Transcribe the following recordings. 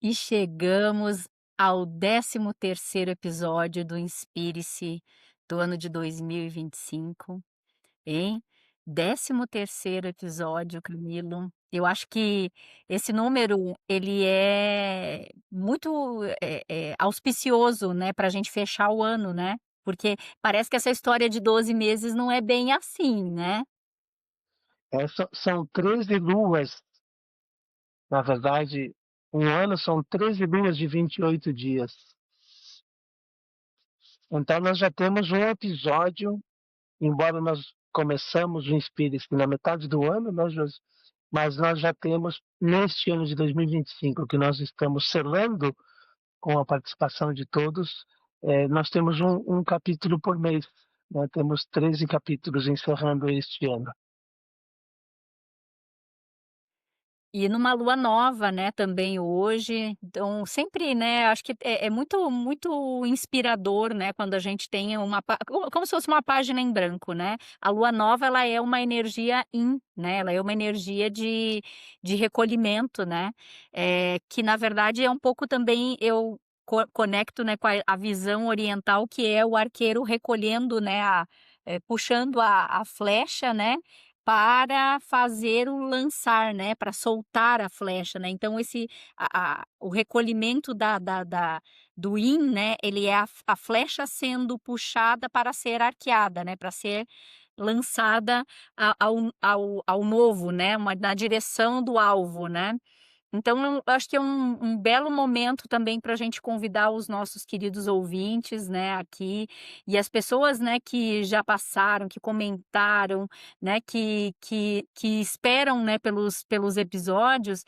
E chegamos ao 13º episódio do Inspire-se do ano de 2025, hein. 13º episódio, Camilo. Eu acho que esse número ele é muito, auspicioso, né, para a gente fechar o ano, né, porque parece que essa história de 12 meses não é bem assim, né. São 13 luas, na verdade, um ano são 13 luas de 28 dias. Então nós já temos um episódio, embora nós começamos o Inspire-se na metade do ano, mas nós já temos, neste ano de 2025, que nós estamos selando com a participação de todos, nós temos um capítulo por mês, né? Temos 13 capítulos encerrando este ano. E numa lua nova, né, também hoje, então sempre, né, acho que é muito inspirador, né, quando a gente tem uma como se fosse uma página em branco, né. A lua nova ela é uma energia yin, né, ela é uma energia de recolhimento, né, que na verdade é um pouco também eu conecto, né, com a visão oriental que é o arqueiro recolhendo, né, puxando a flecha, né, para fazer o lançar, né, para soltar a flecha, né, então o recolhimento do yin, né, ele é a flecha sendo puxada para ser arqueada, né, para ser lançada ao novo, né, na direção do alvo, né. Então eu acho que é um belo momento também para a gente convidar os nossos queridos ouvintes, né, aqui, e as pessoas, né, que já passaram, que comentaram, né, que esperam, né, pelos episódios,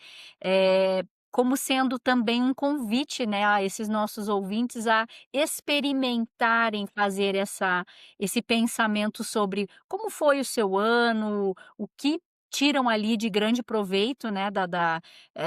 como sendo também um convite, né, a esses nossos ouvintes a experimentarem fazer esse pensamento sobre como foi o seu ano, o que tiram ali de grande proveito, né,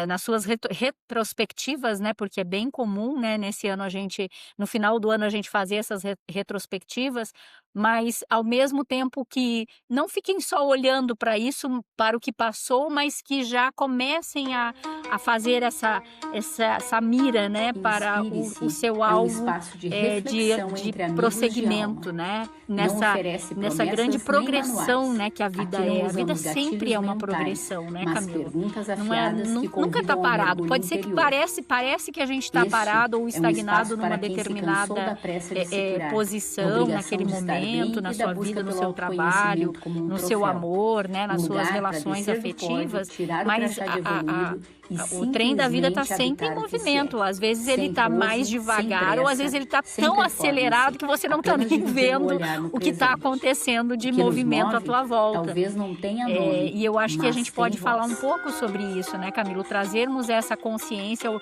nas suas retrospectivas, né, porque é bem comum, né, nesse ano a gente no final do ano a gente fazer essas retrospectivas, mas ao mesmo tempo que não fiquem só olhando para isso, para o que passou, mas que já comecem a fazer essa mira, né, para o Inspire-se seu é um alvo, espaço de de reflexão de entre amigos de alma. prosseguimento, né, Não nessa oferece nessa grande promessas nem progressão, manuais. né, que a vida Aqui não é. A vida usamos sempre gatilhos é uma mentais, progressão, né, mas Camilo? perguntas Não é afiadas que nunca está convidam ao parado. mergulho Pode ser que interior. parece que a gente está Este parado ou é um estagnado espaço numa para quem se cansou determinada, da pressa de se curar, da posição, naquele obrigação de estar momento, bem na e da sua busca vida, no pelo seu trabalho, autoconhecimento como um no seu troféu. amor, né, Um nas suas lugar para relações descer do pódio, afetivas, tirar o mas crachá de evoluído e o trem da vida está simplesmente sempre em habitar o que se é. movimento. Às vezes ele Sem está mais pose, sem devagar ou às vezes pressa, ele está sem tão acelerado performance, que você não está apenas nem dividindo o vendo olhar no o que está presente. acontecendo O de que nos movimento à move tua volta. talvez não tenha nome, E eu acho que a gente mas tem pode falar um voz. pouco sobre isso, né, Camilo? Trazermos essa consciência, ou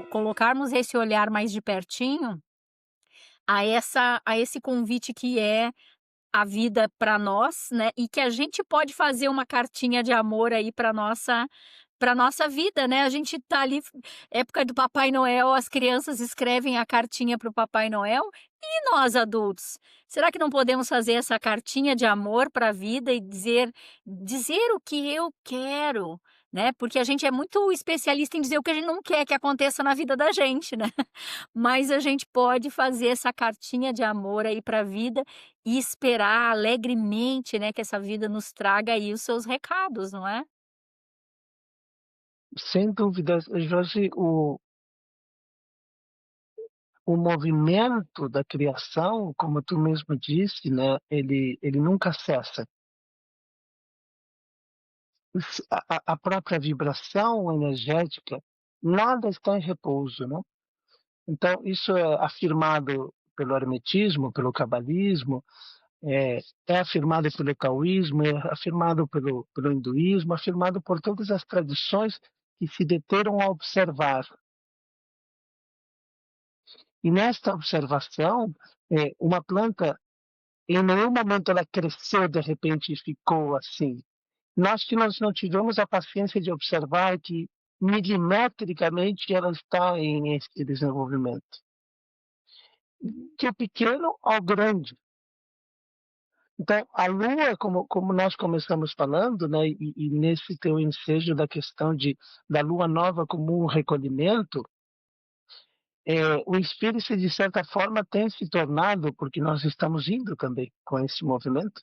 colocarmos esse olhar mais de pertinho a esse convite que é a vida para nós, né, e que a gente pode fazer uma cartinha de amor aí para nossa vida, né, a gente tá ali época do Papai Noel, as crianças escrevem a cartinha para o Papai Noel, e nós adultos? Será que não podemos fazer essa cartinha de amor para a vida e dizer o que eu quero, né, porque a gente é muito especialista em dizer o que a gente não quer que aconteça na vida da gente, né, mas a gente pode fazer essa cartinha de amor aí para a vida e esperar alegremente, né, que essa vida nos traga aí os seus recados, não é? Sem dúvidas, Josi, o movimento da criação, como tu mesmo disse, né, ele nunca cessa. A própria vibração energética, nada está em repouso, né? Então, isso é afirmado pelo hermetismo, pelo cabalismo, é afirmado pelo taoísmo, é afirmado pelo hinduísmo, afirmado por todas as tradições que se deteram a observar. E nesta observação, uma planta, em nenhum momento ela cresceu de repente e ficou assim. Nós não tivemos a paciência de observar que milimetricamente ela está em esse desenvolvimento, que é pequeno ao grande. Então, a Lua, como nós começamos falando, né, e nesse teu ensejo da questão da Lua nova como um recolhimento, o espírito, de certa forma, tem se tornado, porque nós estamos indo também com esse movimento,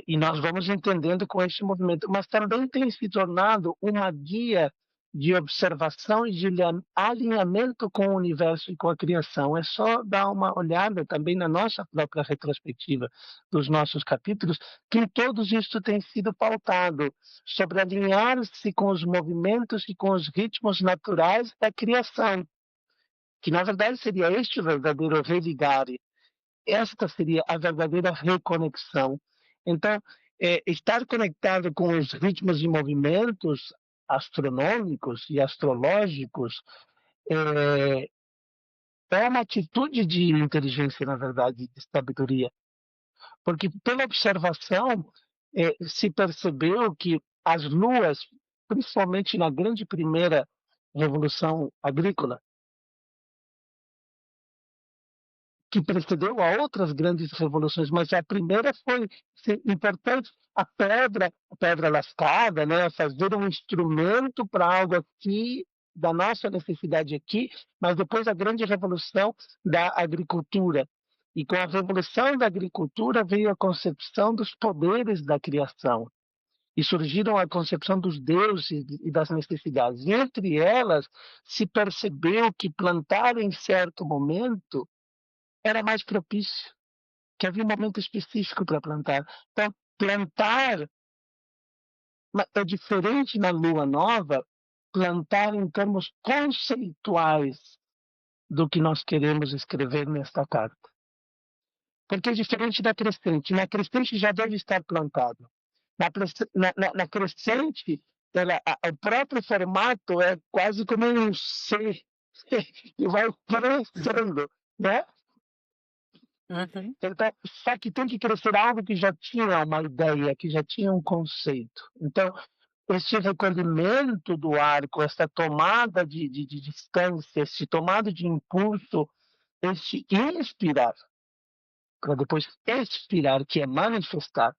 e nós vamos entendendo com esse movimento, mas também tem se tornado uma guia de observação e de alinhamento com o universo e com a criação. É só dar uma olhada também na nossa própria retrospectiva dos nossos capítulos, que em todos isso tem sido pautado sobre alinhar-se com os movimentos e com os ritmos naturais da criação, que na verdade seria este o verdadeiro religare. Esta seria a verdadeira reconexão. Então, estar conectado com os ritmos e movimentos astronômicos e astrológicos é uma atitude de inteligência, na verdade, de sabedoria. Porque pela observação se percebeu que as luas, principalmente na grande primeira revolução agrícola, que precedeu a outras grandes revoluções, mas a primeira foi importante, a pedra lascada, né, fazer um instrumento para algo aqui, da nossa necessidade aqui, mas depois a grande revolução da agricultura. E com a revolução da agricultura veio a concepção dos poderes da criação. E surgiram a concepção dos deuses e das necessidades. E entre elas, se percebeu que plantar em certo momento era mais propício, que havia um momento específico para plantar. Então, plantar é diferente na lua nova, plantar em termos conceituais do que nós queremos escrever nesta carta. Porque é diferente da crescente. Na crescente já deve estar plantado. Na crescente, o próprio formato é quase como um C, e vai crescendo, né? Uhum. Então, só que tem que crescer algo que já tinha uma ideia, que já tinha um conceito. Então, esse recolhimento do arco, essa tomada de distância, esse tomada de impulso, esse inspirar, para depois expirar, que é manifestar,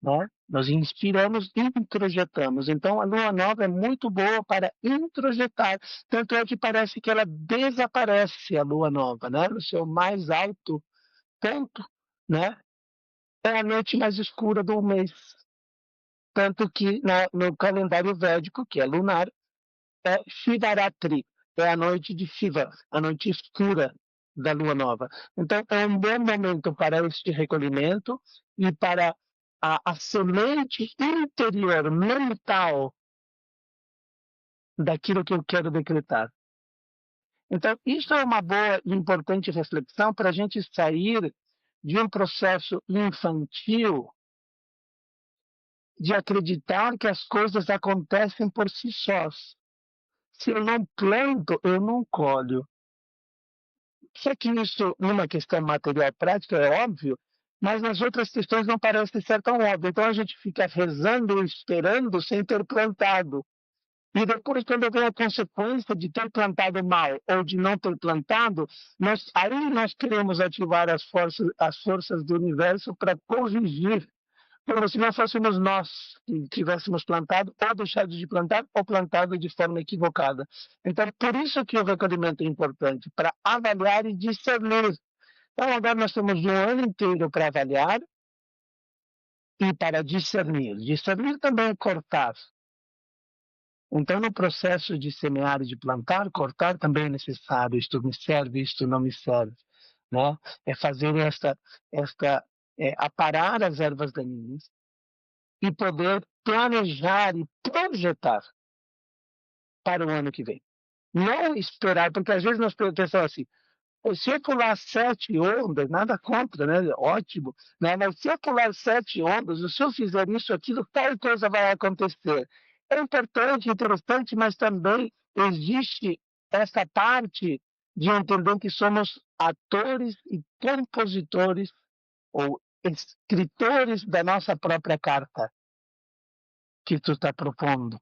né? Nós inspiramos e introjetamos. Então, a lua nova é muito boa para introjetar. Tanto é que parece que ela desaparece, a lua nova, né? No seu mais alto ponto, né? É a noite mais escura do mês. Tanto que no calendário védico, que é lunar, é Shivaratri, é a noite de Shiva, a noite escura da lua nova. Então, é um bom momento para este recolhimento e para a semente interior, mental, daquilo que eu quero decretar. Então, isso é uma boa e importante reflexão para a gente sair de um processo infantil de acreditar que as coisas acontecem por si sós. Se eu não planto, eu não colho. Só que isso, numa questão material prática, é óbvio, mas nas outras questões não parece ser tão óbvio. Então a gente fica rezando, esperando, sem ter plantado. E depois, quando vem a consequência de ter plantado mal ou de não ter plantado, aí nós queremos ativar as forças do universo para corrigir, como se não fôssemos nós que tivéssemos plantado, ou deixado de plantar, ou plantado de forma equivocada. Então, por isso que o recolhimento é importante, para avaliar e discernir. Então, agora nós temos um ano inteiro para avaliar e para discernir. Discernir também é cortar. Então, no processo de semear e de plantar, cortar também é necessário. Isto me serve, isto não me serve. Né? É fazer aparar as ervas daninhas e poder planejar e projetar para o ano que vem. Não esperar, porque às vezes nós pensamos assim, se eu pular 7 ondas, nada contra, né? Ótimo, né? Mas se eu pular 7 ondas, se eu fizer isso, aquilo, tal coisa vai acontecer. É importante, interessante, mas também existe essa parte de entender que somos atores e compositores ou escritores da nossa própria carta que tu está propondo.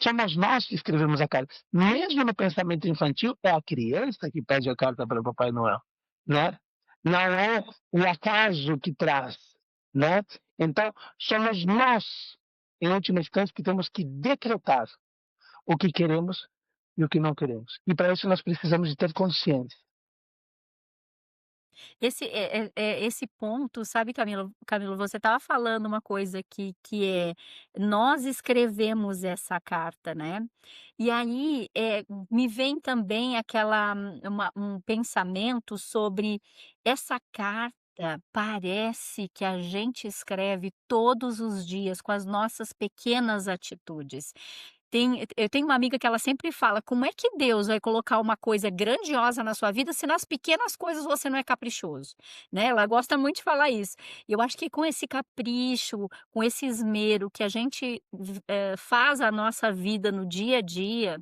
Somos nós que escrevemos a carta. Mesmo no pensamento infantil, é a criança que pede a carta para o Papai Noel, né? Não é o acaso que traz, né? Então, somos nós, em última instância, que temos que decretar o que queremos e o que não queremos. E para isso nós precisamos de ter consciência. Esse ponto, sabe, Camilo, você estava falando uma coisa que é, nós escrevemos essa carta, né, e aí, me vem também um pensamento sobre essa carta, parece que a gente escreve todos os dias com as nossas pequenas atitudes. Eu tenho uma amiga que ela sempre fala: "Como é que Deus vai colocar uma coisa grandiosa na sua vida se nas pequenas coisas você não é caprichoso?", né, ela gosta muito de falar isso. E eu acho que com esse capricho, com esse esmero que a gente faz a nossa vida no dia a dia,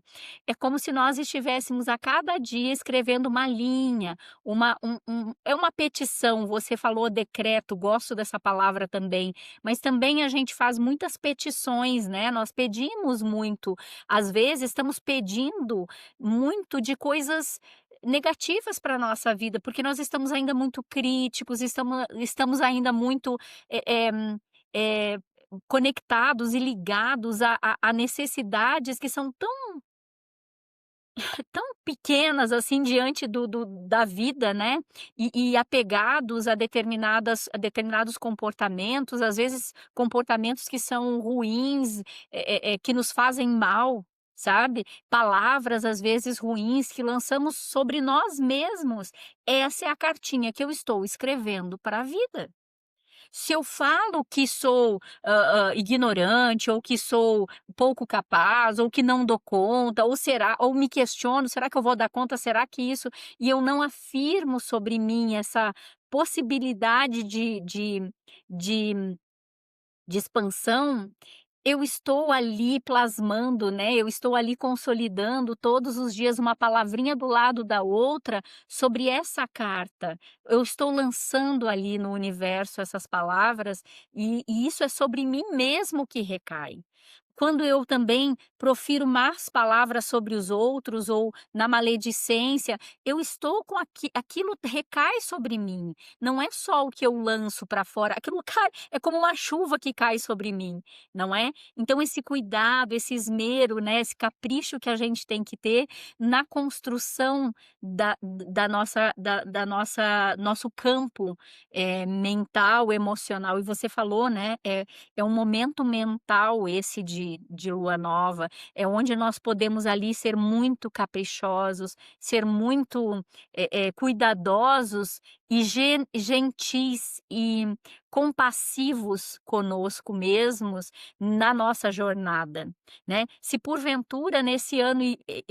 é como se nós estivéssemos a cada dia escrevendo uma linha, é uma petição, você falou decreto, gosto dessa palavra também, mas também a gente faz muitas petições, né, nós pedimos muito. Às vezes estamos pedindo muito de coisas negativas para a nossa vida, porque nós estamos ainda muito críticos, estamos ainda muito, eh eh eh, conectados e ligados a necessidades que são tão pequenas, assim, diante da vida, né, e apegados a determinados comportamentos, às vezes comportamentos que são ruins, que nos fazem mal, sabe. Palavras, às vezes, ruins que lançamos sobre nós mesmos. Essa é a cartinha que eu estou escrevendo para a vida. Se eu falo que sou, ignorante ou que sou pouco capaz ou que não dou conta ou me questiono: "Será que eu vou dar conta? Será que isso", e eu não afirmo sobre mim essa possibilidade de de expansão, eu estou ali plasmando, né, eu estou ali consolidando todos os dias uma palavrinha do lado da outra sobre essa carta. Eu estou lançando ali no universo essas palavras e isso é sobre mim mesmo que recai. Quando eu também profiro más palavras sobre os outros ou na maledicência, eu estou com aquilo recai sobre mim. Não é só o que eu lanço para fora, aquilo cai, é como uma chuva que cai sobre mim, não é? Então esse cuidado, esse esmero, né, esse capricho que a gente tem que ter na construção da nossa nosso campo, mental, emocional. E você falou, né, é um momento mental esse de lua nova, é onde nós podemos ali ser muito caprichosos, ser muito, cuidadosos e gentis e compassivos conosco mesmos na nossa jornada, né. Se porventura nesse ano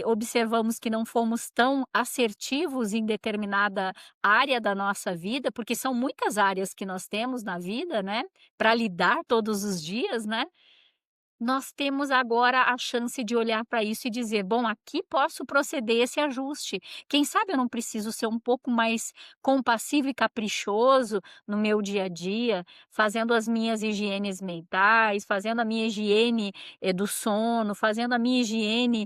observamos que não fomos tão assertivos em determinada área da nossa vida, porque são muitas áreas que nós temos na vida, né, para lidar todos os dias, né, nós temos agora a chance de olhar para isso e dizer: "Bom, aqui posso proceder esse ajuste. Quem sabe eu não preciso ser um pouco mais compassivo e caprichoso no meu dia a dia, fazendo as minhas higienes mentais, fazendo a minha higiene, do sono, fazendo a minha higiene,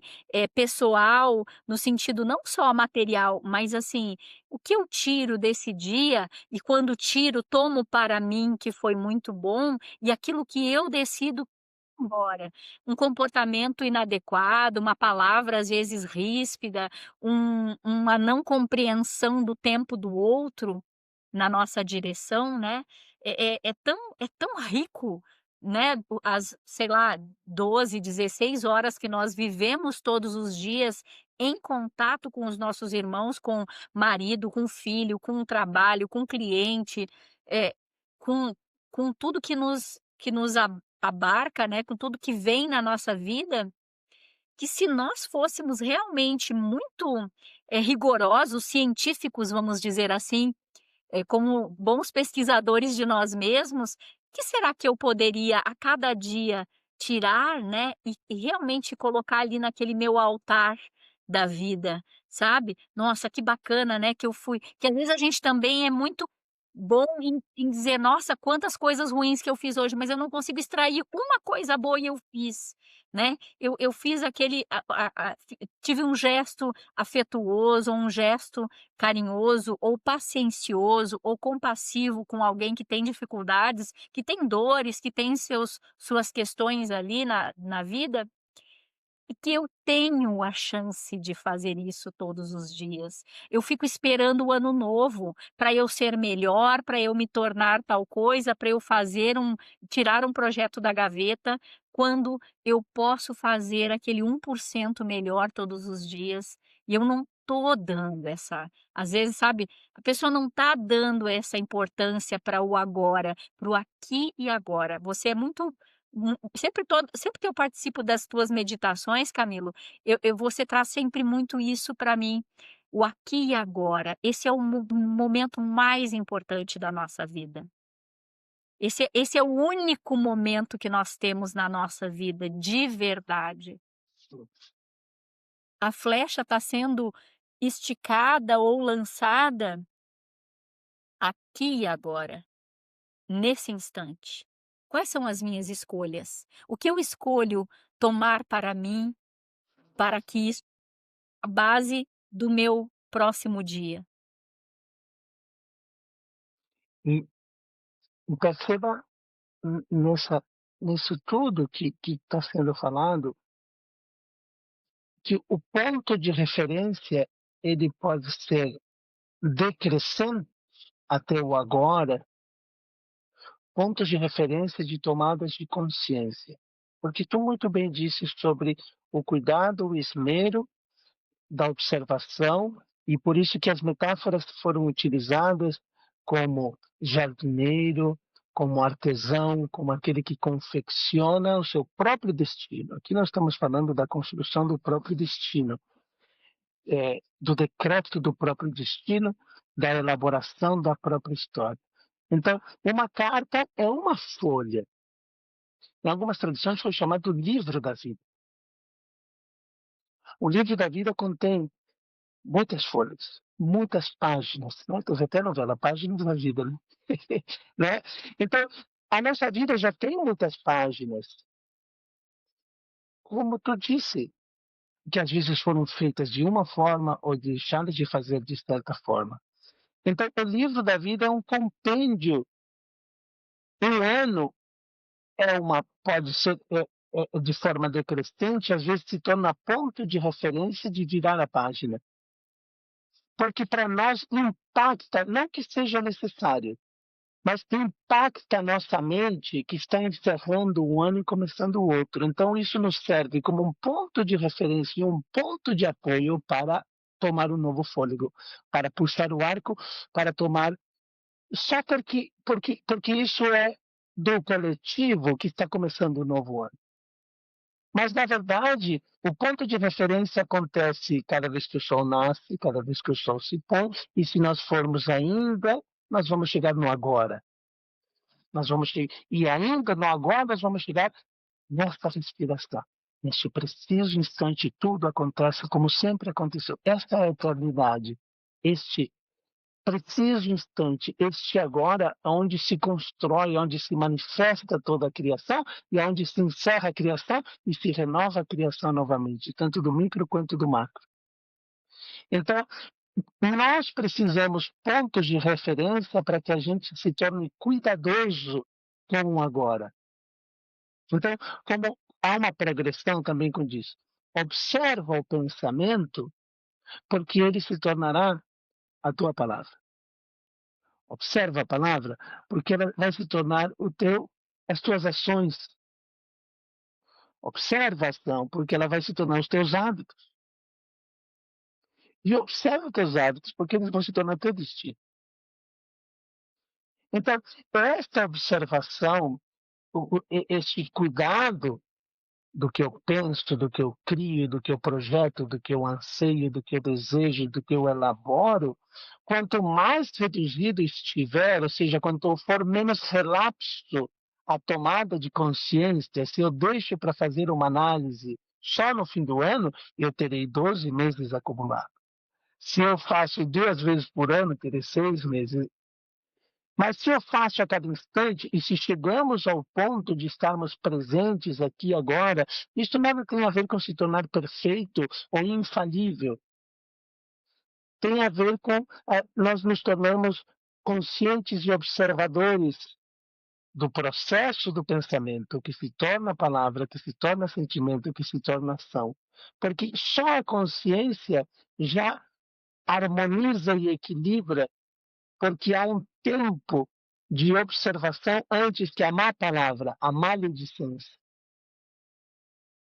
pessoal, no sentido não só material, mas assim, o que eu tiro desse dia e quando tiro, tomo para mim que foi muito bom, e aquilo que eu decido embora. Um comportamento inadequado, uma palavra às vezes ríspida, uma não compreensão do tempo do outro na nossa direção, né, é tão rico, né, as, sei lá, 12, 16 horas que nós vivemos todos os dias em contato com os nossos irmãos, com marido, com filho, com o trabalho, com cliente, eh, com tudo que nos abarca, né, com tudo que vem na nossa vida, que se nós fôssemos realmente muito, rigorosos, científicos, vamos dizer assim, como bons pesquisadores de nós mesmos, que será que eu poderia a cada dia tirar, né, e realmente colocar ali naquele meu altar da vida, sabe? Nossa, que bacana, né, que eu fui, que às vezes a gente também é muito bom em dizer: "Nossa, quantas coisas ruins que eu fiz hoje", mas eu não consigo extrair uma coisa boa e eu fiz, né. Eu fiz aquele tive um gesto afetuoso, um gesto carinhoso ou paciencioso ou compassivo com alguém que tem dificuldades, que tem dores, que tem suas questões ali na vida, e que eu tenho a chance de fazer isso todos os dias. Eu fico esperando o ano novo para eu ser melhor, para eu me tornar tal coisa, para eu tirar um projeto da gaveta, quando eu posso fazer aquele 1% melhor todos os dias, e eu não tô dando essa às vezes, sabe, a pessoa não tá dando essa importância para o agora, para o aqui e agora. Você é muito sempre que eu participo das tuas meditações, Camilo, você traz sempre muito isso para mim, o aqui e agora. Esse é o momento mais importante da nossa vida. Esse é o único momento que nós temos na nossa vida, de verdade. A flecha está sendo esticada ou lançada aqui e agora, nesse instante. Quais são as minhas escolhas? O que eu escolho tomar para mim, para que isso a base do meu próximo dia? E perceba nessa nisso tudo que está sendo falado, que o ponto de referência ele pode ser decrescente até o agora, pontos de referência de tomadas de consciência. Porque tu muito bem disse sobre o cuidado, o esmero da observação, e por isso que as metáforas foram utilizadas como jardineiro, como artesão, como aquele que confecciona o seu próprio destino. Aqui nós estamos falando da construção do próprio destino, do decreto do próprio destino, da elaboração da própria história. Então, uma carta é uma folha. Em algumas tradições foi chamado livro da vida. O livro da vida contém muitas folhas, muitas páginas, né? Tu vê até novela, páginas da vida, né? Né? Então, a nossa vida já tem muitas páginas. Como tu disse, que às vezes foram feitas de uma forma ou deixadas de fazer de certa forma. Então, o livro da vida é um compêndio. Um ano pode ser de forma decrescente, às vezes se torna ponto de referência de virar a página. Porque para nós impacta, não que seja necessário, mas impacta a nossa mente que está encerrando um ano e começando o outro. Então, isso nos serve como um ponto de referência e um ponto de apoio para tomar um novo fôlego, para puxar o arco, para tomar. Só porque isso é do coletivo que está começando o novo ano. Mas, na verdade, o ponto de referência acontece cada vez que o sol nasce, cada vez que o sol se põe, e se nós formos ainda, nós vamos chegar no agora. E ainda no agora nós vamos chegar nesta respiração. Neste preciso instante, tudo acontece como sempre aconteceu. Esta é a eternidade. Este preciso instante, este agora, onde se constrói, onde se manifesta toda a criação e onde se encerra a criação e se renova a criação novamente, tanto do micro quanto do macro. Então, nós precisamos pontos de referência para que a gente se torne cuidadoso com o agora. Então, como há uma progressão também com isso, observa o pensamento, porque ele se tornará a tua palavra. Observa a palavra, porque ela vai se tornar as tuas ações. Observa a ação, porque ela vai se tornar os teus hábitos. E observa os teus hábitos, porque eles vão se tornar teu destino. Então, esta observação, esse cuidado do que eu penso, do que eu crio, do que eu projeto, do que eu anseio, do que eu desejo, do que eu elaboro, quanto mais reduzido estiver, ou seja, quanto for menos relapso a tomada de consciência, se eu deixo para fazer uma análise só no fim do ano, eu terei 12 meses acumulados. Se eu faço 2 vezes por ano, terei 6 meses. Mas se eu faço a cada instante, e se chegamos ao ponto de estarmos presentes aqui agora, isso nada tem a ver com se tornar perfeito ou infalível. Tem a ver com nós nos tornamos conscientes e observadores do processo do pensamento, que se torna palavra, que se torna sentimento, que se torna ação. Porque só a consciência já harmoniza e equilibra, porque há um tempo de observação antes que a má palavra, a maledicência,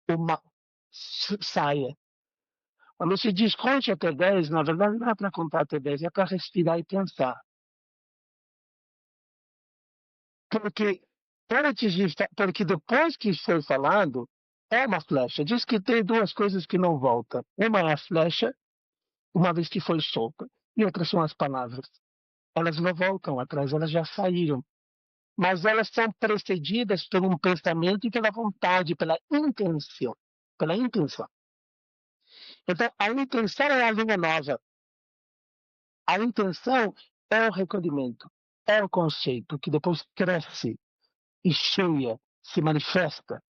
o mal saia. Quando se diz conte até 10, na verdade não é para contar até 10, é para respirar e pensar. Porque porque depois que foi falado, é uma flecha. Diz que tem duas coisas que não voltam. Uma é a flecha, uma vez que foi solta, e outras são as palavras. Elas não voltam atrás, elas já saíram. Mas elas são precedidas por um pensamento e pela vontade, pela intenção. Pela intenção. Então, a intenção é a linha nova. A intenção é o recolhimento, é o conceito que depois cresce e cheia, se manifesta.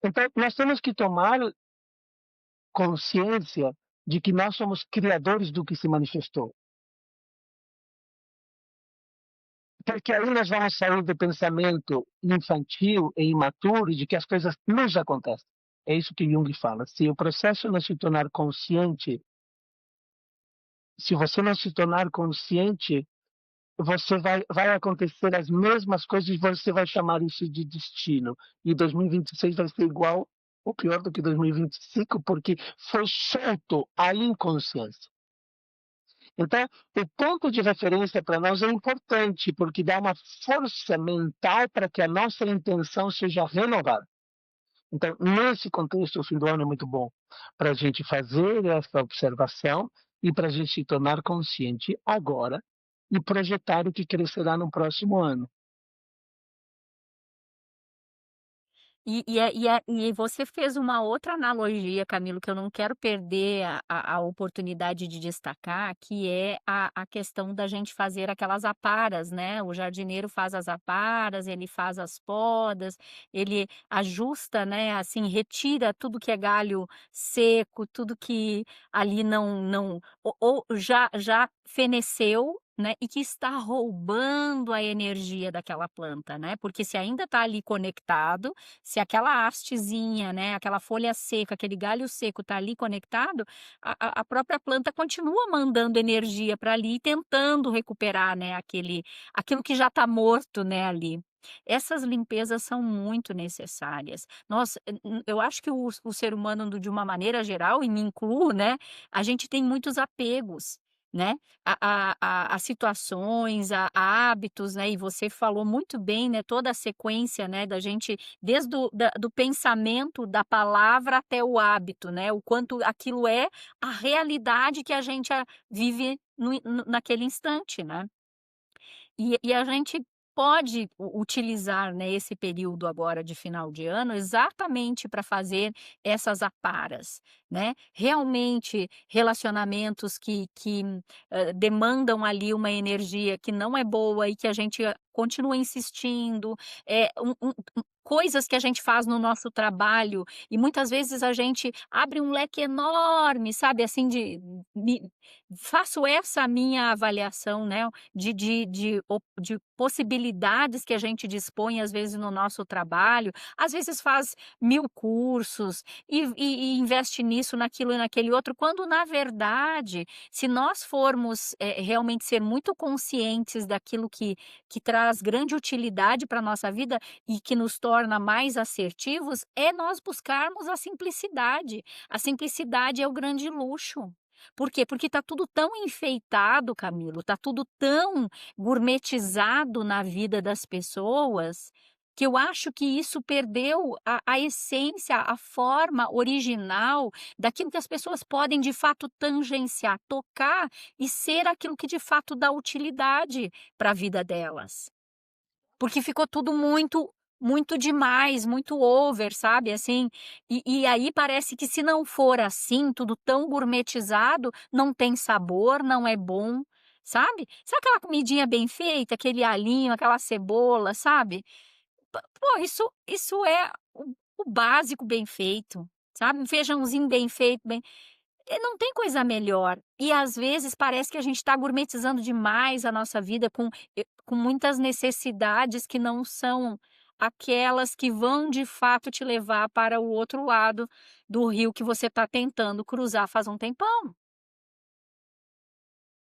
Então, nós temos que tomar consciência de que nós somos criadores do que se manifestou. Porque aí nós vamos sair do pensamento infantil e imaturo de que as coisas nos acontecem. É isso que Jung fala. Se o processo não se tornar consciente, se você não se tornar consciente, vai acontecer as mesmas coisas e você vai chamar isso de destino. E 2026 vai ser igual ou pior do que 2025, porque foi solto a inconsciência. Então, o ponto de referência para nós é importante, porque dá uma força mental para que a nossa intenção seja renovada. Então, nesse contexto, o fim do ano é muito bom para a gente fazer essa observação e para a gente se tornar consciente agora e projetar o que crescerá no próximo ano. E você fez uma outra analogia, Camilo, que eu não quero perder a oportunidade de destacar, que é a questão da gente fazer aquelas aparas, né? O jardineiro faz as aparas, ele faz as podas, ele ajusta, né? Assim, retira tudo que é galho seco, tudo que ali não ou já feneceu, né, e que está roubando a energia daquela planta, né? Porque se ainda está ali conectado, se aquela hastezinha, né, aquela folha seca, aquele galho seco está ali conectado, a própria planta continua mandando energia para ali, tentando recuperar, né, aquilo que já está morto, né, ali. Essas limpezas são muito necessárias. Nossa, eu acho que o ser humano, de uma maneira geral, e me incluo, né, a gente tem muitos apegos, né, a situações, a hábitos, né, e você falou muito bem, né, toda a sequência, né, da gente desde do pensamento, da palavra até o hábito, né, o quanto aquilo é a realidade que a gente vive naquele instante, né. E a gente pode utilizar, né, esse período agora de final de ano exatamente para fazer essas aparas, né. Realmente relacionamentos que demandam ali uma energia que não é boa e que a gente continua insistindo, coisas que a gente faz no nosso trabalho e muitas vezes a gente abre um leque enorme, sabe, assim, faço essa minha avaliação, né, de possibilidades que a gente dispõe, às vezes, no nosso trabalho, às vezes faz 1000 cursos e investe nisso, naquilo e naquele outro, quando na verdade, se nós formos, realmente ser muito conscientes daquilo que traz grande utilidade para a nossa vida e que nos torna mais assertivos, é nós buscarmos a simplicidade. A simplicidade é o grande luxo. Por quê? Porque está tudo tão enfeitado, Camilo, está tudo tão gourmetizado na vida das pessoas, que eu acho que isso perdeu a essência, a forma original daquilo que as pessoas podem de fato tangenciar, tocar e ser aquilo que de fato dá utilidade para a vida delas. Porque ficou tudo muito demais, muito over, sabe, assim, e aí parece que se não for assim, tudo tão gourmetizado, não tem sabor, não é bom, sabe. Sabe aquela comidinha bem feita, aquele alhinho, aquela cebola, sabe. Pô, isso é o básico bem feito, sabe, um feijãozinho bem feito, bem Não tem coisa melhor. E às vezes parece que a gente está gourmetizando demais a nossa vida com muitas necessidades que não são aquelas que vão de fato te levar para o outro lado do rio que você está tentando cruzar faz um tempão.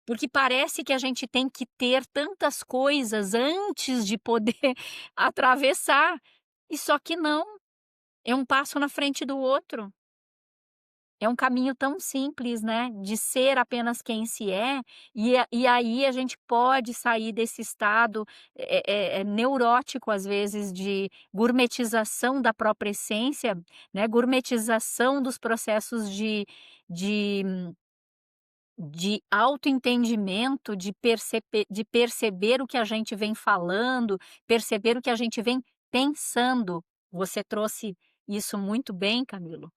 Porque parece que a gente tem que ter tantas coisas antes de poder atravessar, e só que não, é um passo na frente do outro. É um caminho tão simples, né, de ser apenas quem se é, e aí a gente pode sair desse estado, neurótico, às vezes, de gourmetização da própria essência, né, gourmetização dos processos de de autoentendimento, de perceber o que a gente vem falando, perceber o que a gente vem pensando. Você trouxe isso muito bem, Camilo.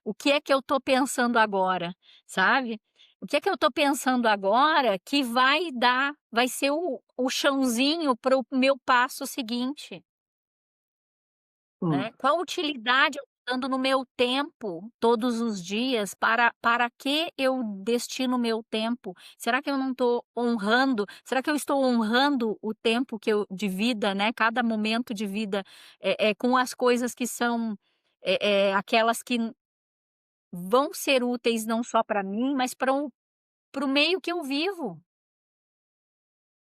O que é que eu estou pensando agora, sabe? O que é que eu estou pensando agora que vai ser o chãozinho para o meu passo seguinte, Hum, né? Qual utilidade eu estou dando no meu tempo todos os dias? Para que eu destino o meu tempo? Será que eu não estou honrando? Será que eu estou honrando o tempo que eu de vida, né? Cada momento de vida com as coisas que são aquelas que vão ser úteis não só para mim, mas para o meio que eu vivo.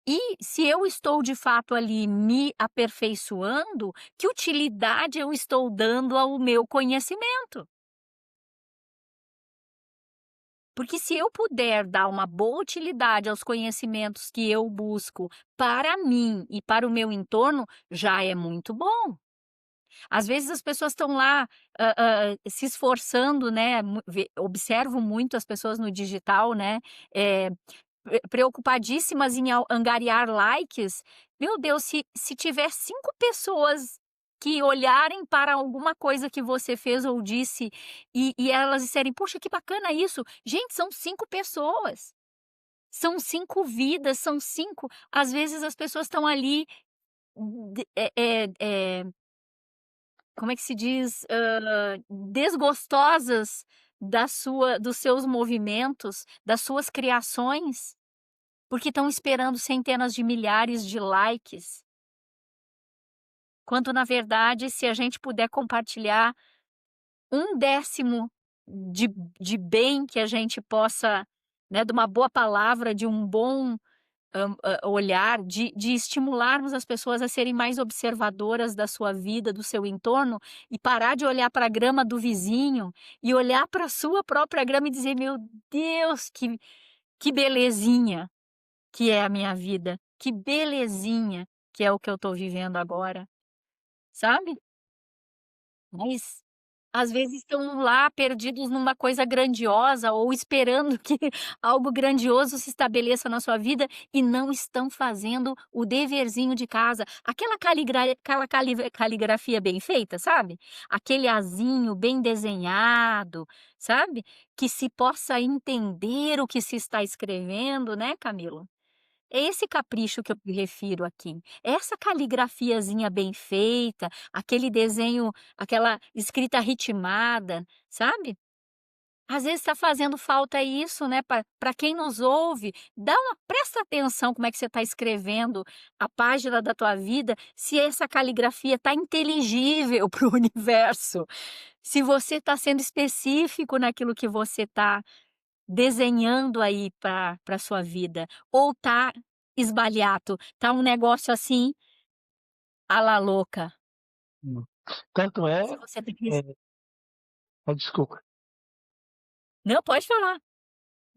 E se eu estou de fato ali me aperfeiçoando, que utilidade eu estou dando ao meu conhecimento? Porque se eu puder dar uma boa utilidade aos conhecimentos que eu busco para mim e para o meu entorno, já é muito bom. Às vezes as pessoas estão lá, se esforçando, né, observo muito as pessoas no digital, né, eh, preocupadíssimas em angariar likes. Meu Deus, se tiver 5 pessoas que olharem para alguma coisa que você fez ou disse, e elas disserem: "Poxa, que bacana isso". Gente, são 5 pessoas, são 5 vidas, são 5. Às vezes as pessoas estão ali, de como é que se diz? Desgostosas dos seus movimentos, das suas criações, porque estão esperando centenas de milhares de likes, quando na verdade se a gente puder compartilhar 1/10 de de bem que a gente possa, né, de uma boa palavra, de um bom olhar, de estimularmos as pessoas a serem mais observadoras da sua vida, do seu entorno, e parar de olhar para a grama do vizinho e olhar para a sua própria grama e dizer: "Meu Deus, que belezinha que é a minha vida, que belezinha que é o que eu estou vivendo agora", sabe? Mas, às vezes estão lá perdidos numa coisa grandiosa ou esperando que algo grandioso se estabeleça na sua vida e não estão fazendo o deverzinho de casa. Aquela caligrafia bem feita, sabe? Aquele azinho bem desenhado, sabe? Que se possa entender o que se está escrevendo, né, Camilo? É esse capricho que eu me refiro aqui. É essa caligrafiazinha bem feita, aquele desenho, aquela escrita ritmada, sabe? Às vezes está fazendo falta isso, né, para quem nos ouve, presta atenção como é que você está escrevendo a página da tua vida, se essa caligrafia está inteligível para o universo, se você está sendo específico naquilo que você está desenhando aí para sua vida, ou tá esbalhato, tá um negócio assim, à la louca. hum. Tanto é, Se você tem que desculpa. não, pode falar.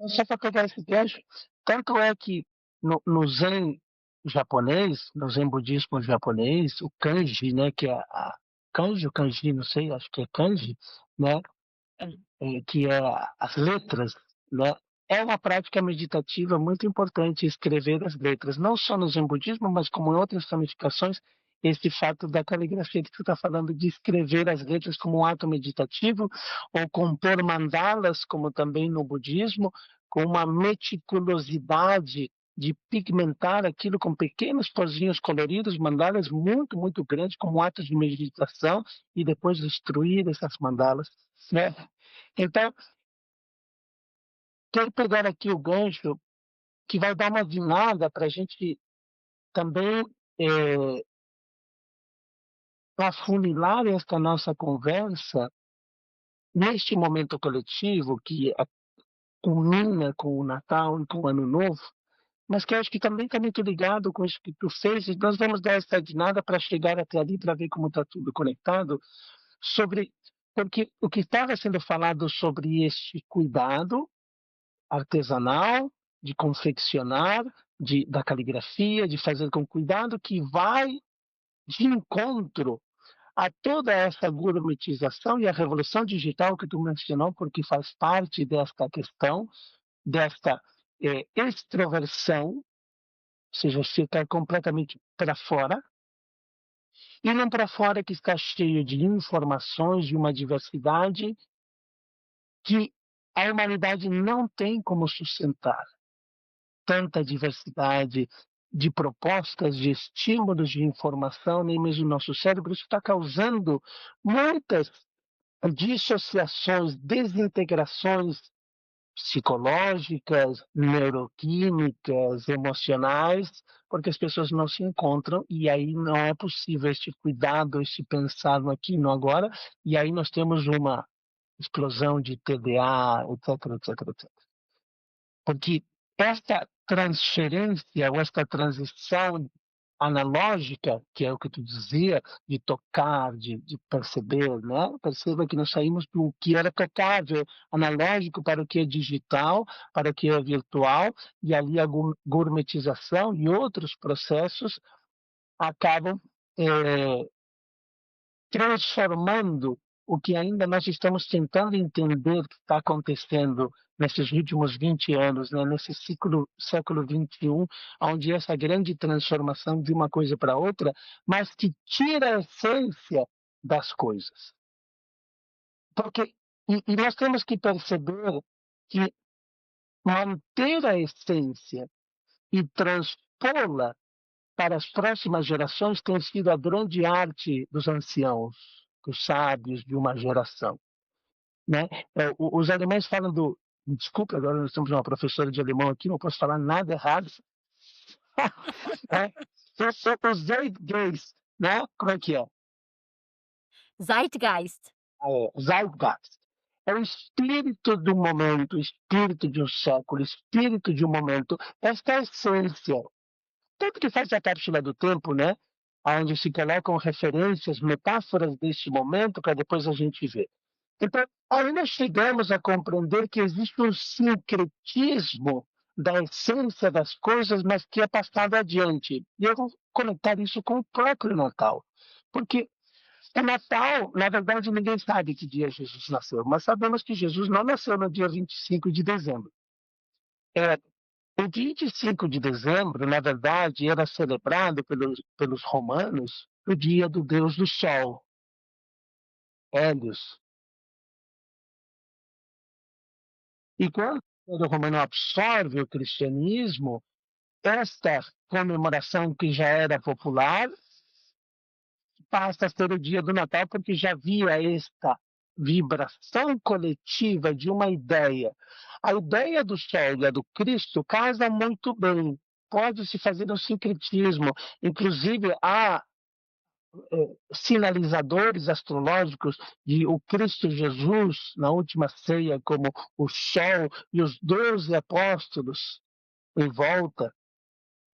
Só para pegar esse gancho, tanto é que no zen japonês, no zen budismo japonês, o kanji, né, que é a kanji ou kanji, não sei, acho que é kanji, né, Hã. que é as letras, né, é uma prática meditativa muito importante escrever as letras, não só no zen budismo, mas como em outras ramificações, esse fato da caligrafia que tu está falando de escrever as letras como um ato meditativo, ou compor mandalas, como também no budismo, com uma meticulosidade de pigmentar aquilo com pequenos pozinhos coloridos, mandalas muito, muito grandes, como atos de meditação, e depois destruir essas mandalas, né? Então, quero pegar aqui o gancho que vai dar uma guinada para a gente também afunilar esta nossa conversa neste momento coletivo que culmina com o Natal e com o Ano Novo, mas que eu acho que também está muito ligado com isso que tu fez, e nós vamos dar essa guinada para chegar até ali, para ver como está tudo conectado, sobre porque o que estava sendo falado sobre este cuidado artesanal, de confeccionar, da caligrafia, de fazer com cuidado, que vai de encontro a toda essa gourmetização e a revolução digital que tu mencionou, porque faz parte desta questão, desta extroversão, ou seja, ficar completamente para fora, e não para fora que está cheio de informações, de uma diversidade que a humanidade não tem como sustentar. Tanta diversidade de propostas, de estímulos de informação, nem mesmo o nosso cérebro, isso está causando muitas dissociações, desintegrações psicológicas, neuroquímicas, emocionais, porque as pessoas não se encontram e aí não é possível este cuidado, este pensar no aqui e no agora, e aí nós temos uma explosão de TDA, etc, etc, etc. Porque esta transferência ou esta transição analógica, que é o que tu dizia, de tocar, de perceber, né? Perceba que nós saímos do que era tocável, analógico, para o que é digital, para o que é virtual, e ali a gourmetização e outros processos acabam transformando o que ainda nós estamos tentando entender que está acontecendo nesses últimos 20 anos, né, nesse século XXI, onde essa grande transformação de uma coisa para outra, mas que tira a essência das coisas. Porque, e nós temos que perceber que manter a essência e transpô-la para as próximas gerações tem sido a grande arte dos anciãos, dos sábios de uma geração, né? Os alemães falam do... Desculpa, agora nós temos uma professora de alemão aqui, não posso falar nada errado. O Zeitgeist, né? Como é que é? Zeitgeist. Zeitgeist. É o espírito do momento, o espírito de um século, o espírito de um momento. Esta é a essência. Tanto que faz a cápsula do tempo, né? Onde se colocam referências, metáforas deste momento, para depois a gente ver. Então, ainda chegamos a compreender que existe um sincretismo da essência das coisas, mas que é passado adiante. E eu vou conectar isso com o próprio Natal. Porque o Natal, na verdade, ninguém sabe que dia Jesus nasceu, mas sabemos que Jesus não nasceu no dia 25 de dezembro. O 25 de dezembro, na verdade, era celebrado pelos romanos o dia do deus do sol, Hélios. E quando o romano absorve o cristianismo, esta comemoração que já era popular passa a ser o dia do Natal, porque já havia esta vibração coletiva de uma ideia. A ideia do sol e a do Cristo casa muito bem. Pode-se fazer um sincretismo. Inclusive, há sinalizadores astrológicos de o Cristo Jesus na última ceia como o sol e os 12 apóstolos em volta,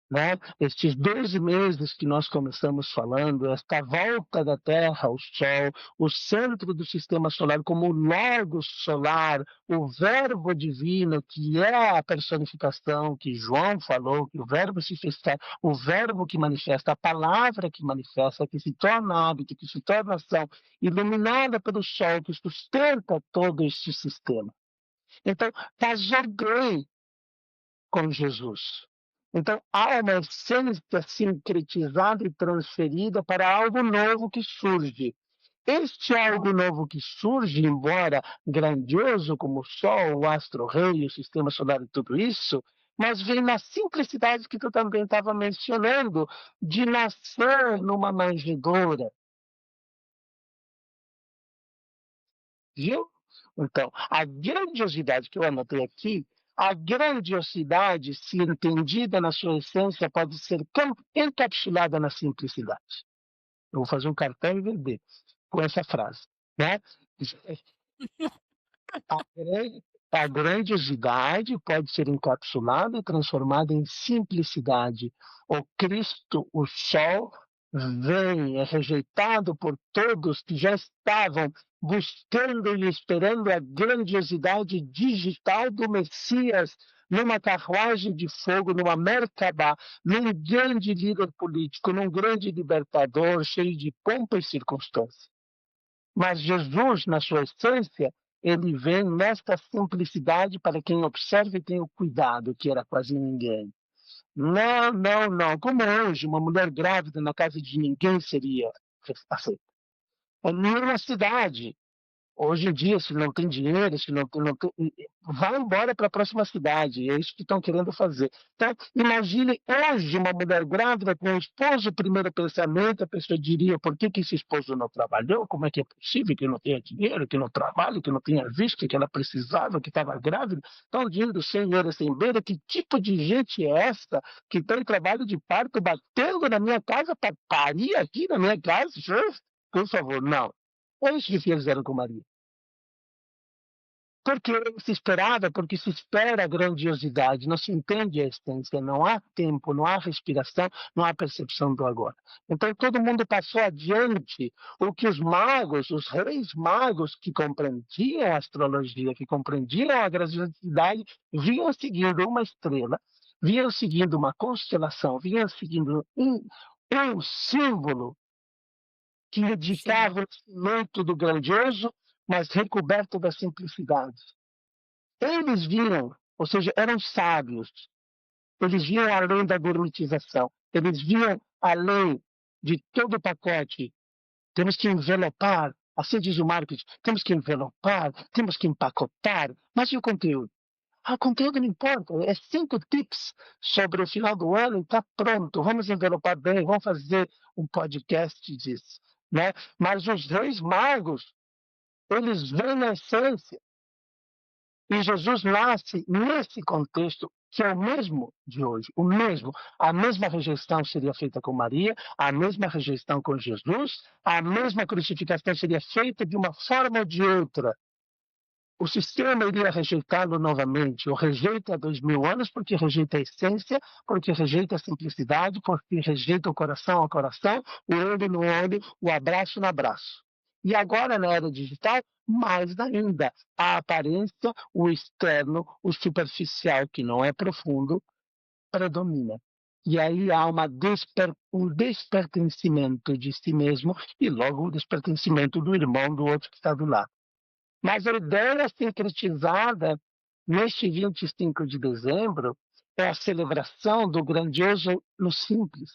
né? Estes 12 meses que nós começamos falando, esta volta da Terra ao Sol, o centro do sistema solar como o Logos solar, o Verbo divino, que é a personificação que João falou, que o Verbo se fez, o Verbo que manifesta, a palavra que manifesta, que se torna hábito, que se torna ação, iluminada pelo Sol, que sustenta todo este sistema. Então, casou bem com Jesus. Então, há uma essência sincretizada e transferida para algo novo que surge. Este algo novo que surge, embora grandioso como o Sol, o astro-rei, o sistema solar e tudo isso, mas vem na simplicidade que tu também estava mencionando, de nascer numa manjedoura. Viu? Então, a grandiosidade que eu anotei aqui, A grandiosidade, se entendida na sua essência, pode ser encapsulada na simplicidade. Eu vou fazer um cartão e vender com essa frase, né? A, a grandiosidade pode ser encapsulada e transformada em simplicidade. O Cristo, o Sol, vem, é rejeitado por todos que já estavam buscando e esperando a grandiosidade digital do Messias, numa carruagem de fogo, numa Merkabah, num grande líder político, num grande libertador, cheio de pompa e circunstância. Mas Jesus, na sua essência, ele vem nesta simplicidade para quem observa e tem o cuidado, que era quase ninguém. Não, não, não. Como hoje, uma mulher grávida na casa de ninguém seria aceita. É nenhuma cidade. Hoje em dia, se não tem dinheiro, se não tem, vai embora para a próxima cidade. É isso que estão querendo fazer. Então, imagine hoje uma mulher grávida com um esposo, o primeiro pensamento, a pessoa diria, por que esse esposo não trabalhou? Como é que é possível que não tenha dinheiro, que não trabalhe, que não tenha visto, que ela precisava, que estava grávida? Estão dizendo sem hora, sem beira, que tipo de gente é essa que tem trabalho de parto batendo na minha casa para parir aqui na minha casa? Por favor, não. É isso que fizeram com Maria. Porque se esperava, porque se espera a grandiosidade, não se entende a essência, não há tempo, não há respiração, não há percepção do agora. Então todo mundo passou adiante o que os magos, os reis magos que compreendiam a astrologia, que compreendiam a grandiosidade, vinham seguindo uma estrela, vinham seguindo uma constelação, vinham seguindo um símbolo que indicava o nascimento do grandioso, mas recoberto da simplicidade. Eles viam, ou seja, eram sábios, eles viam além da gourmetização, eles viam além de todo o pacote. Temos que envelopar, assim diz o marketing, temos que envelopar, temos que empacotar, mas e o conteúdo? O conteúdo não importa, é 5 tips sobre o final do ano e está pronto. Vamos envelopar bem, vamos fazer um podcast disso. Né? Mas os reis magos, eles vêm na essência. E Jesus nasce nesse contexto que é o mesmo de hoje, o mesmo. A mesma rejeição seria feita com Maria, a mesma rejeição com Jesus, a mesma crucificação seria feita de uma forma ou de outra. O sistema iria rejeitá-lo novamente. O rejeita há 2000 anos porque rejeita a essência, porque rejeita a simplicidade, porque rejeita o coração ao coração, o olho no olho, o abraço no abraço. E agora, na era digital, mais ainda. A aparência, o externo, o superficial, que não é profundo, predomina. E aí há um despertencimento de si mesmo e logo o despertencimento do irmão, do outro que está do lado. Mas a ideia sincretizada neste 25 de dezembro é a celebração do grandioso no simples,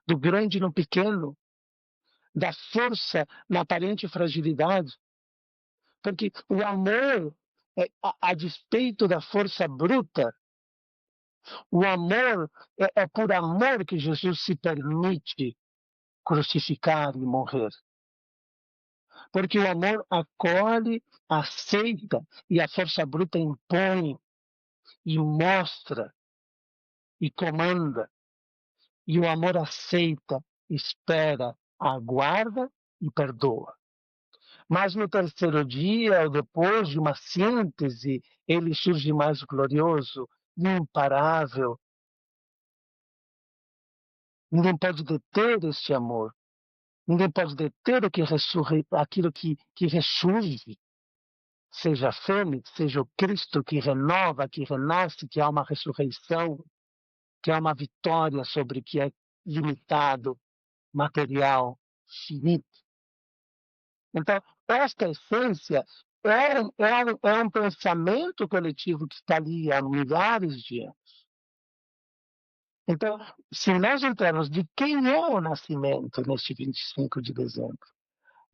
do grande no pequeno, da força na aparente fragilidade. Porque o amor, a despeito da força bruta, o amor, é por amor que Jesus se permite crucificar e morrer. Porque o amor acolhe, aceita, e a força bruta impõe, e mostra, e comanda. E o amor aceita, espera, aguarda e perdoa. Mas no terceiro dia, ou depois de uma síntese, ele surge mais glorioso, imparável. Ninguém pode deter este amor. Ninguém pode deter o que aquilo que ressurge. Seja a fênix, seja o Cristo que renova, que renasce, que há uma ressurreição, que há uma vitória sobre o que é limitado, material, finito. Então, esta essência é um pensamento coletivo que está ali há milhares de anos. Então, se nós entrarmos de quem é o nascimento neste 25 de dezembro,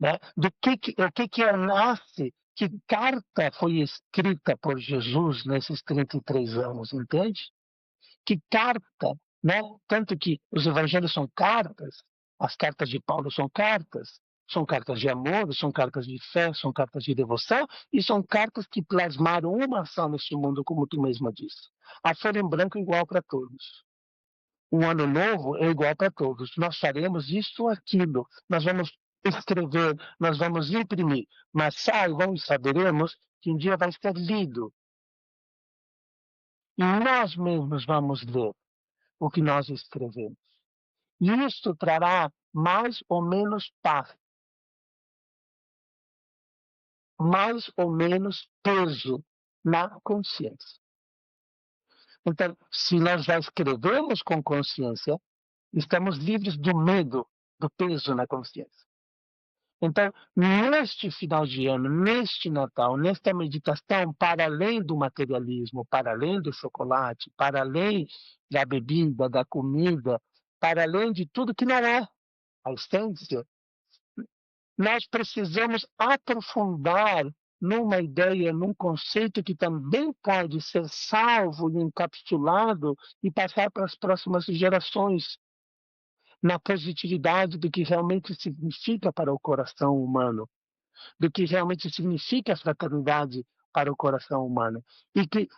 né? O que é nasce, que carta foi escrita por Jesus nesses 33 anos, entende? Que carta, né? Tanto que os evangelhos são cartas, as cartas de Paulo são cartas, São cartas de amor, são cartas de fé, são cartas de devoção e são cartas que plasmaram uma ação neste mundo, como tu mesma disse. A folha em branco é igual para todos. Um ano novo é igual para todos. Nós faremos isso ou aquilo. Nós vamos escrever, nós vamos imprimir. Mas saibam e saberemos que um dia vai ser lido. E nós mesmos vamos ler o que nós escrevemos. E isto trará mais ou menos paz, mais ou menos peso na consciência. Então, se nós já escrevemos com consciência, estamos livres do medo, do peso na consciência. Então, neste final de ano, neste Natal, nesta meditação, para além do materialismo, para além do chocolate, para além da bebida, da comida, para além de tudo que não é a essência, nós precisamos aprofundar numa ideia, num conceito que também pode ser salvo e encapsulado e passar para as próximas gerações, na positividade do que realmente significa para o coração humano, do que realmente significa a fraternidade para o coração humano. E que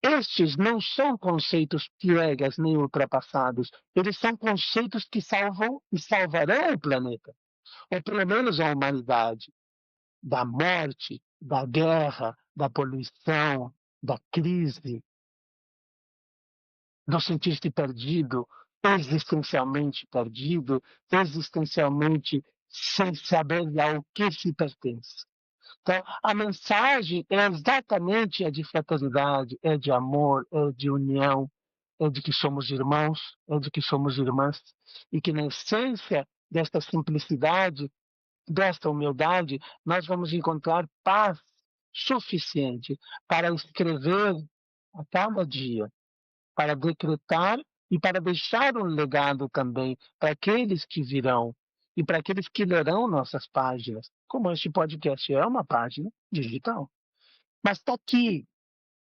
estes não são conceitos piegas nem ultrapassados, eles são conceitos que salvam e salvarão o planeta, ou pelo menos a humanidade, da morte, da guerra, da poluição, da crise, do sentir-se perdido, existencialmente sem saber ao que se pertence. Então, a mensagem é exatamente a de fraternidade, é de amor, é de união, é de que somos irmãos, é de que somos irmãs, e que na essência desta simplicidade, desta humildade, nós vamos encontrar paz suficiente para escrever a cada dia, para decretar e para deixar um legado também para aqueles que virão e para aqueles que lerão nossas páginas, como este podcast é uma página digital. Mas está aqui,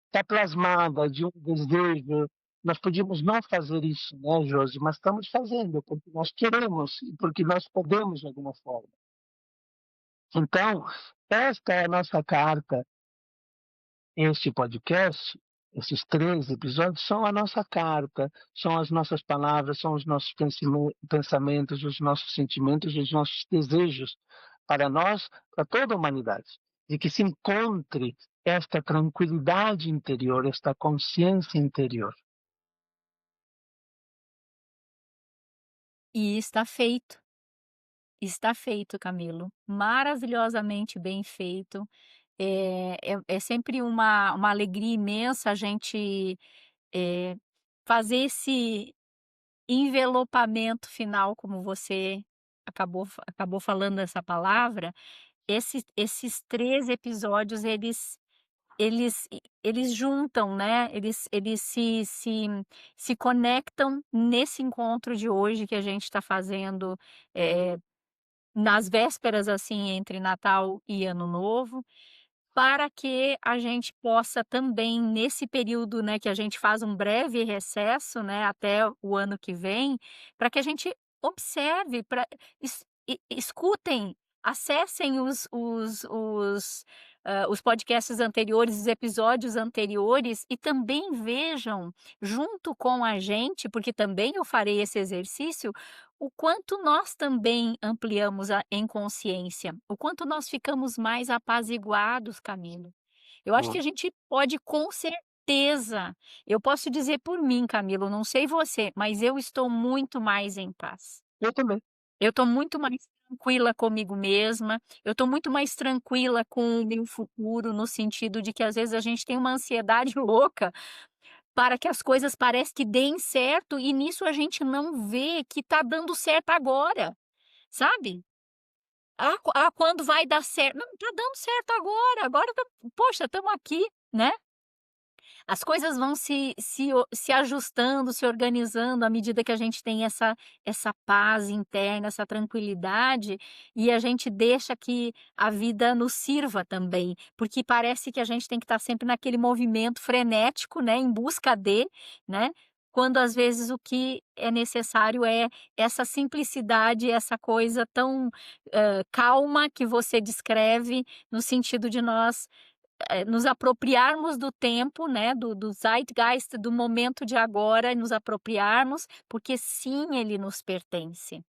está plasmada de um desejo. Nós podíamos não fazer isso, né, Josi? Mas estamos fazendo, porque nós queremos e porque nós podemos de alguma forma. Então, esta é a nossa carta. Este podcast, esses 3 episódios, são a nossa carta, são as nossas palavras, são os nossos pensamentos, os nossos sentimentos, os nossos desejos para nós, para toda a humanidade. De que se encontre esta tranquilidade interior, esta consciência interior. E está feito. Está feito, Camilo. Maravilhosamente bem feito. É sempre uma alegria imensa a gente, fazer esse envelopamento final, como você acabou falando essa palavra. Esses 3 episódios, eles juntam, né, eles se conectam nesse encontro de hoje que a gente está fazendo, nas vésperas, assim, entre Natal e Ano Novo, para que a gente possa também, nesse período, né, que a gente faz um breve recesso, né, até o ano que vem, para que a gente observe, para escutem, acessem os podcasts anteriores, os episódios anteriores e também vejam, junto com a gente, porque também eu farei esse exercício, o quanto nós também ampliamos em consciência, o quanto nós ficamos mais apaziguados, Camilo. Eu acho que a gente pode, com certeza, eu posso dizer por mim, Camilo, não sei você, mas eu estou muito mais em paz. Eu também. Eu estou muito mais tranquila comigo mesma, eu estou muito mais tranquila com o meu futuro, no sentido de que às vezes a gente tem uma ansiedade louca para que as coisas parecem que deem certo e nisso a gente não vê que está dando certo agora, sabe? Quando vai dar certo? Não, está dando certo agora poxa, estamos aqui, né? As coisas vão se ajustando, se organizando à medida que a gente tem essa paz interna, essa tranquilidade, e a gente deixa que a vida nos sirva também, porque parece que a gente tem que estar sempre naquele movimento frenético, né, em busca de, né, quando às vezes o que é necessário é essa simplicidade, essa coisa tão, calma que você descreve, no sentido de nós, nos apropriarmos do tempo, né, do zeitgeist, do momento de agora, e nos apropriarmos, porque sim, ele nos pertence.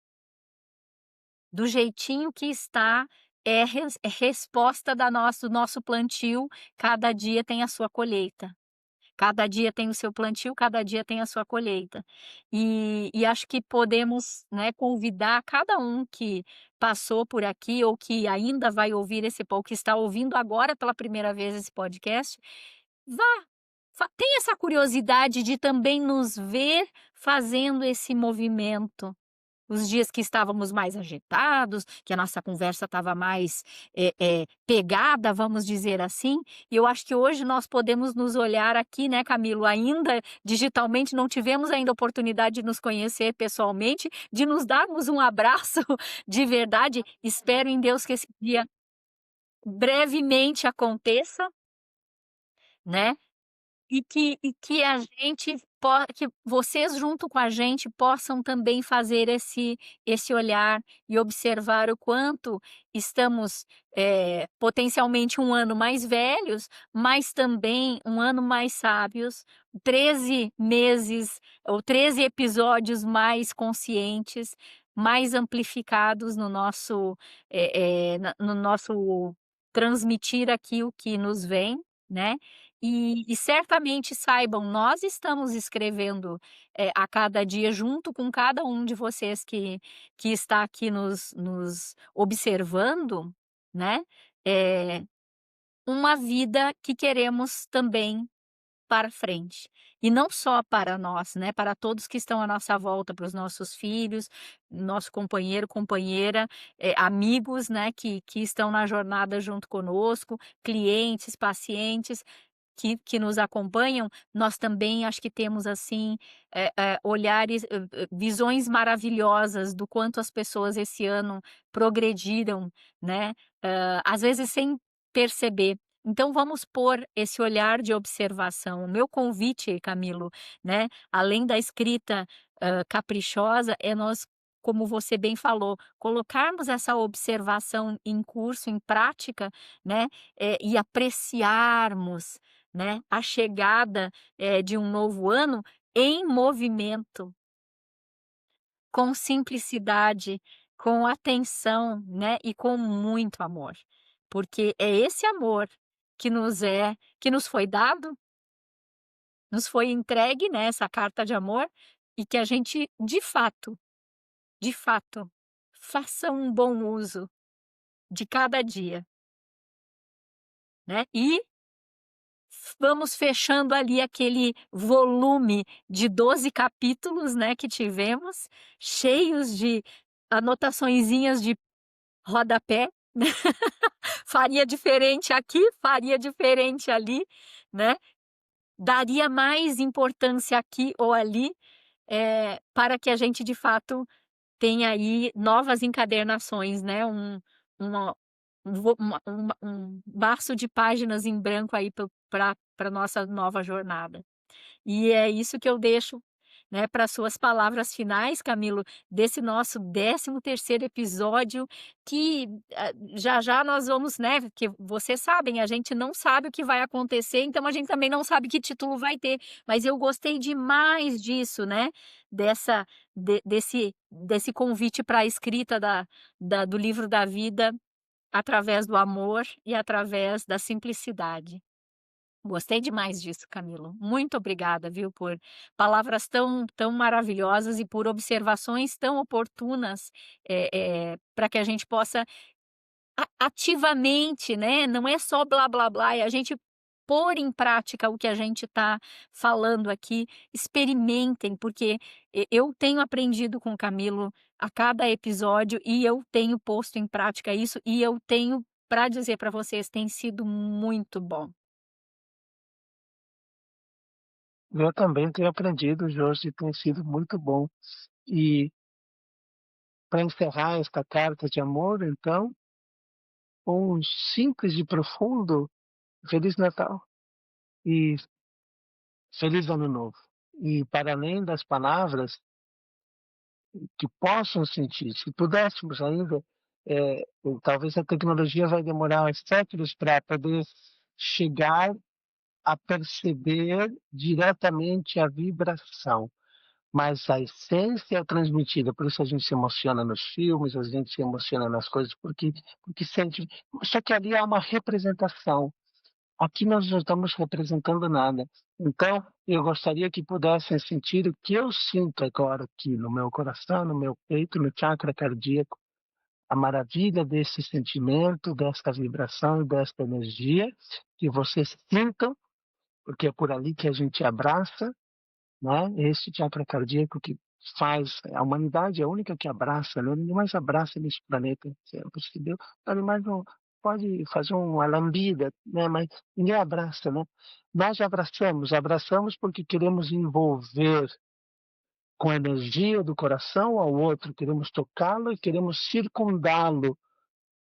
Do jeitinho que está, é resposta do nosso plantio, cada dia tem a sua colheita. Cada dia tem o seu plantio, cada dia tem a sua colheita. E acho que podemos, né, convidar cada um que passou por aqui ou que ainda vai ouvir ou que está ouvindo agora pela primeira vez esse podcast, vá, tenha essa curiosidade de também nos ver fazendo esse movimento. Os dias que estávamos mais agitados, que a nossa conversa estava mais, pegada, vamos dizer assim, e eu acho que hoje nós podemos nos olhar aqui, né, Camilo, ainda digitalmente, não tivemos ainda oportunidade de nos conhecer pessoalmente, de nos darmos um abraço de verdade. Espero em Deus que esse dia brevemente aconteça, né. E que a gente que vocês junto com a gente possam também fazer esse olhar e observar o quanto estamos, potencialmente um ano mais velhos, mas também um ano mais sábios, 13 meses ou 13 episódios mais conscientes, mais amplificados no nosso, no nosso transmitir aqui o que nos vem, né. E certamente saibam, nós estamos escrevendo, a cada dia junto com cada um de vocês que está aqui nos observando, né, eh, uma vida que queremos também para frente. E não só para nós, né, para todos que estão à nossa volta, para os nossos filhos, nosso companheiro, companheira, amigos, né, que estão na jornada junto conosco, clientes, pacientes, que nos acompanham, nós também acho que temos assim, olhares, visões maravilhosas do quanto as pessoas esse ano progrediram, né, às vezes sem perceber. Então vamos pôr esse olhar de observação. O meu convite, Camilo, né, além da escrita, caprichosa, é nós, como você bem falou, colocarmos essa observação em curso, em prática, né, e apreciarmos, né, a chegada, de um novo ano em movimento, com simplicidade, com atenção, né, e com muito amor. Porque é esse amor que nos foi dado, nos foi entregue, né, essa carta de amor, e que a gente de fato, faça um bom uso de cada dia, né. E vamos fechando ali aquele volume de 12 capítulos, né, que tivemos, cheios de anotaçõezinhas de rodapé, né, faria diferente aqui, faria diferente ali, né, daria mais importância aqui ou ali, para que a gente de fato tenha aí novas encadernações, né, uma um maço de páginas em branco aí para nossa nova jornada. E é isso que eu deixo, né, para suas palavras finais, Camilo, desse nosso 13º episódio que, já já nós vamos, né, porque vocês sabem, a gente não sabe o que vai acontecer, então a gente também não sabe que título vai ter, mas eu gostei demais disso, né, dessa desse convite para a escrita do livro da vida, através do amor e através da simplicidade. Gostei demais disso, Camilo. Muito obrigada, viu, por palavras tão maravilhosas e por observações tão oportunas, para que a gente possa ativamente, né, não é só blá blá blá, é a gente pôr em prática o que a gente está falando aqui. Experimentem, porque eu tenho aprendido com o Camilo a cada episódio e eu tenho posto em prática isso e eu tenho para dizer para vocês, tem sido muito bom. Eu também tenho aprendido, Jorge, tem sido muito bom. E para encerrar esta carta de amor, então, um simples e profundo Feliz Natal e Feliz Ano Novo. e para além das palavras, que possam sentir. Se pudéssemos ainda, talvez a tecnologia vai demorar séculos para poder chegar a perceber diretamente a vibração, mas a essência é transmitida, por isso a gente se emociona nos filmes, a gente se emociona nas coisas, porque sente. Só que ali há uma representação. Aqui nós não estamos representando nada. Então, eu gostaria que pudessem sentir o que eu sinto agora aqui no meu coração, no meu peito, no chakra cardíaco, a maravilha desse sentimento, desta vibração e desta energia, que vocês sintam, porque é por ali que a gente abraça, né? Esse chakra cardíaco que faz a humanidade é a única que abraça, né? Ninguém mais abraça nesse planeta, você percebeu? Animais não pode fazer uma lambida, né? Mas ninguém abraça, né? Nós abraçamos porque queremos envolver com a energia do coração ao outro, queremos tocá-lo e queremos circundá-lo,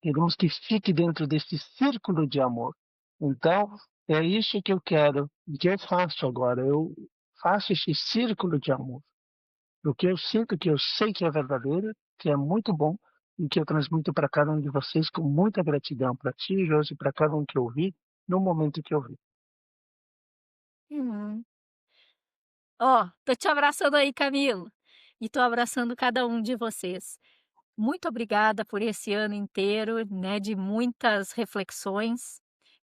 queremos que fique dentro desse círculo de amor. Então, é isso que eu quero, que eu faço agora. Eu faço esse círculo de amor. O que eu sinto, que eu sei que é verdadeiro, que é muito bom e que eu transmito para cada um de vocês com muita gratidão, para ti, Josi, para cada um que eu vi, no momento que eu vi. Uhum. Ó, tô te abraçando aí, Camilo, e tô abraçando cada um de vocês. Muito obrigada por esse ano inteiro, né, de muitas reflexões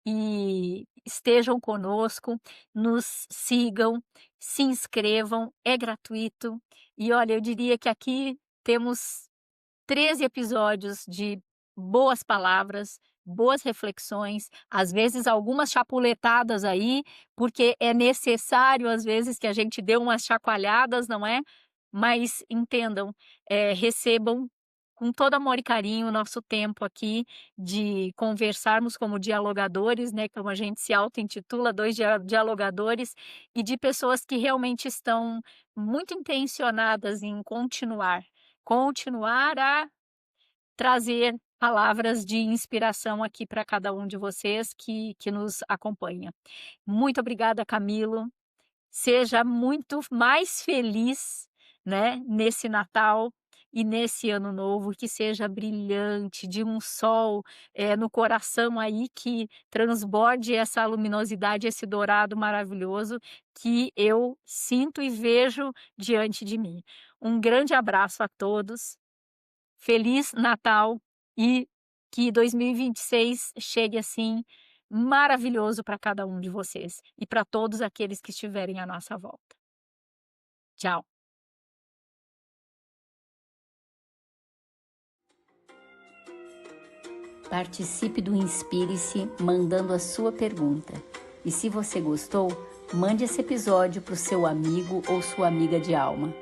e estejam conosco, nos sigam, se inscrevam, é gratuito. E olha, eu diria que aqui temos 13 episódios de boas palavras, boas reflexões, às vezes algumas chapuletadas aí, porque é necessário às vezes que a gente dê umas chacoalhadas, não é? Mas entendam, recebam com todo amor e carinho o nosso tempo aqui de conversarmos como dialogadores, né, como a gente se auto-intitula, 2 dialogadores, e de pessoas que realmente estão muito intencionadas em continuar a trazer palavras de inspiração aqui para cada um de vocês que nos acompanha. Muito obrigada, Camilo. Seja muito mais feliz, né, nesse Natal e nesse Ano Novo, que seja brilhante, de um sol, no coração aí, que transborde essa luminosidade, esse dourado maravilhoso que eu sinto e vejo diante de mim. Um grande abraço a todos, feliz Natal e que 2026 chegue assim maravilhoso para cada um de vocês e para todos aqueles que estiverem à nossa volta. Tchau. Participe do Inspire-se mandando a sua pergunta. E se você gostou, mande esse episódio para o seu amigo ou sua amiga de alma.